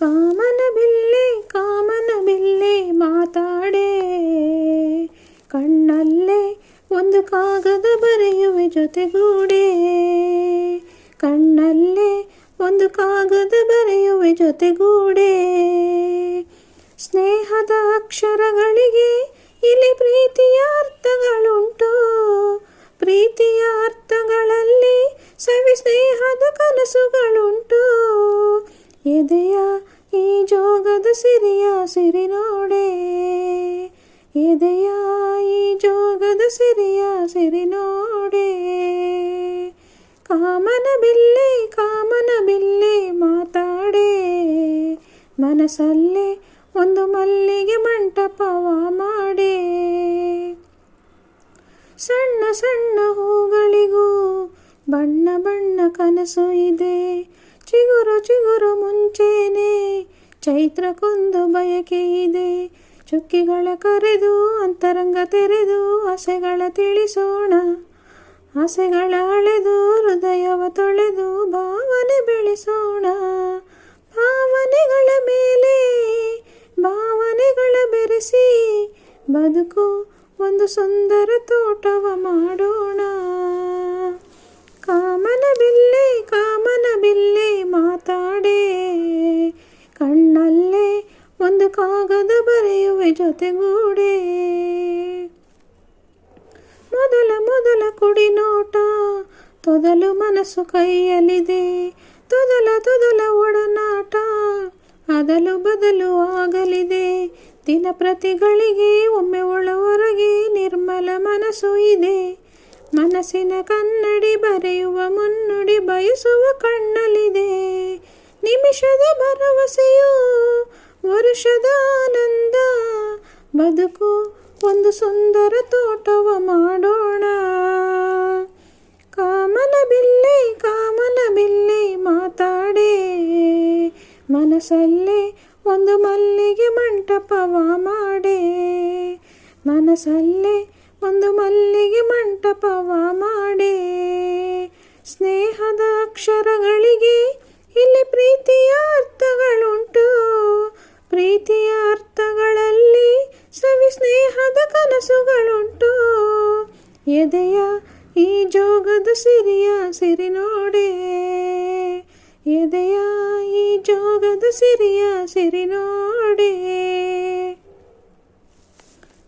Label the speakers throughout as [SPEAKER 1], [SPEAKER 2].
[SPEAKER 1] ಕಾಮನ ಬಿಲ್ಲೆ ಮಾತಾಡೆ, ಕಣ್ಣಲ್ಲೇ ಒಂದು ಕಾಗದ ಬರೆಯುವೆ ಜೊತೆಗೂಡೆ, ಕಣ್ಣಲ್ಲೇ ಒಂದು ಕಾಗದ ಬರೆಯುವೆ ಜೊತೆಗೂಡೆ. ಸ್ನೇಹದ ಅಕ್ಷರಗಳಿಗೆ ಇಲ್ಲಿ ಪ್ರೀತಿಯ ಅರ್ಥಗಳುಂಟು, ಪ್ರೀತಿಯ ಅರ್ಥಗಳಲ್ಲಿ ಸವಿ ಸ್ನೇಹದ ಕನಸುಗಳುಂಟು. ಎದೆಯ ಈ ಜೋಗದ ಸಿರಿಯ ಸಿರಿ ನೋಡೆ, ಎದೆಯ ಈ ಜೋಗದ ಸಿರಿಯ ಸಿರಿ ನೋಡೆ. ಕಾಮನ ಬಿಲ್ಲೆ ಮಾತಾಡೆ, ಮನಸ್ಸಲ್ಲೇ ಒಂದು ಮಲ್ಲಿಗೆ ಮಂಟಪವ ಮಾಡೆ. ಸಣ್ಣ ಸಣ್ಣ ಹೂಗಳಿಗೂ ಬಣ್ಣ ಬಣ್ಣ ಕನಸು ಇದೆ, ಚಿಗುರು ಮುಂಚೆನೆ ಚೈತ್ರಕ್ಕೊಂದು ಬಯಕೆ ಇದೆ. ಚುಕ್ಕಿಗಳ ಕರೆದು ಅಂತರಂಗ ತೆರೆದು ಆಸೆಗಳ ತಿಳಿಸೋಣ, ಆಸೆಗಳ ಅಳೆದು ಹೃದಯವ ತೊಳೆದು ಭಾವನೆ ಬೆಳೆಸೋಣ. ಭಾವನೆಗಳ ಮೇಲೆ ಭಾವನೆಗಳ ಬೆರೆಸಿ ಬದುಕು ಒಂದು ಸುಂದರ ತೋಟವ ಮಾಡೋಣ. ಕಾಮನ ಬಿಲ್ಲೆ ಮಾತಾಡೆ, ಕಣ್ಣಲ್ಲೇ ಒಂದು ಕಾಗದ ಬರೆಯುವೆ ಜೊತೆಗೂಡೆ. ಮೊದಲ ಕುಡಿ ನೋಟ ತೊದಲು ಮನಸ್ಸು ಕೈಯಲ್ಲಿದೆ, ತೊದಲ ಒಡನಾಟ ಅದಲು ಬದಲು ಆಗಲಿದೆ. ದಿನ ಪ್ರತಿಗಳಿಗೆ ಒಮ್ಮೆ ಒಳಹೊರಗೆ ನಿರ್ಮಲ ಮನಸ್ಸು ಇದೆ. ಮನಸ್ಸಿನ ಕನ್ನಡಿ ಬರೆಯುವ ಮುನ್ನುಡಿ ಬಯಸುವ ಕಣ್ಣಲ್ಲಿದೆ. ನಿಮಿಷದ ಭರವಸೆಯು ವರುಷದ ಆನಂದ, ಬದುಕು ಒಂದು ಸುಂದರ ತೋಟವ ಮಾಡೋಣ. ಕಾಮನ ಬಿಲ್ಲೆ ಮಾತಾಡೆ, ಮನಸ್ಸಲ್ಲೇ ಒಂದು ಮಲ್ಲಿಗೆ ಮಂಟಪವ ಮಾಡೆ, ಮನಸ್ಸಲ್ಲೇ ಒಂದು ಮಲ್ಲಿಗೆ ಮಂಟಪವ ಮಾಡೆ. ಸ್ನೇಹದ ಅಕ್ಷರಗಳಿಗೆ ಇಲ್ಲಿ ಪ್ರೀತಿಯ ಅರ್ಥಗಳುಂಟು, ಪ್ರೀತಿಯ ಅರ್ಥಗಳಲ್ಲಿ ಸವಿ ಸ್ನೇಹದ ಕನಸುಗಳುಂಟು. ಎದೆಯ ಈ ಜೋಗದ ಸಿರಿಯ ಸಿರಿ ನೋಡೆ, ಎದೆಯ ಈ ಜೋಗದ ಸಿರಿಯ ಸಿರಿ ನೋಡೆ.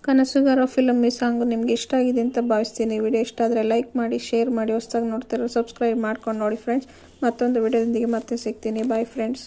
[SPEAKER 1] ಕನಸುಗಾರ ಫಿಲಮ್ ಈ ಸಾಂಗು ನಿಮಗೆ ಇಷ್ಟ ಆಗಿದೆ ಅಂತ ಭಾವಿಸ್ತೀನಿ. ವಿಡಿಯೋ ಇಷ್ಟ ಆದರೆ ಲೈಕ್ ಮಾಡಿ, ಶೇರ್ ಮಾಡಿ, ಹೊಸದಾಗಿ ನೋಡ್ತಿರೋ ಸಬ್ಸ್ಕ್ರೈಬ್ ಮಾಡ್ಕೊಂಡು ನೋಡಿ ಫ್ರೆಂಡ್ಸ್. ಮತ್ತೊಂದು ವಿಡಿಯೋದೊಂದಿಗೆ ಮತ್ತೆ ಸಿಗ್ತೀನಿ. Bye friends.